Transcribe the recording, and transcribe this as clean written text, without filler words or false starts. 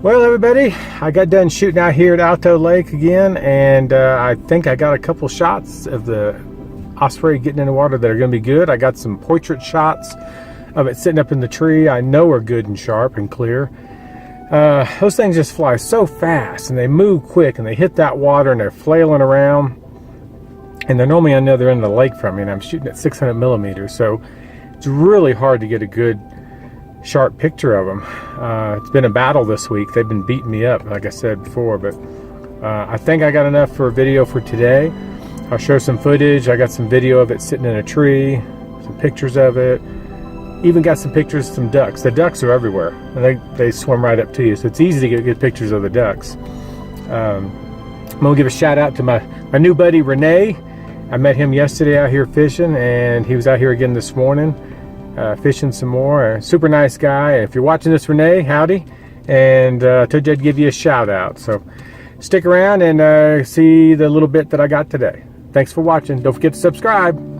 Well, everybody, I got done shooting out here at Alto Lake again, and I think I got a couple shots of the osprey getting in the water that are going to be good. I got some portrait shots of it sitting up in the tree. I know are good and sharp and clear. Those things just fly so fast, and they move quick, and they hit that water, and they're flailing around. And they're normally on the other end of the lake from me, and I'm shooting at 600 millimeters, so it's really hard to get a good sharp picture of them. It's been a battle this week. They've been beating me up, like I said before, but I think I got enough for a video for today. I'll show some footage. I got some video of it sitting in a tree, some pictures of it, even got some pictures of some ducks. The ducks are everywhere, and they swim right up to you, so it's easy to get good pictures of the ducks. I'm gonna give a shout out to my new buddy Renee. I met him yesterday out here fishing, and he was out here again this morning fishing some more. Super nice guy. If you're watching this, Renee, howdy, and I told you I'd give you a shout out, so stick around and see the little bit that I got today. Thanks for watching. Don't forget to subscribe.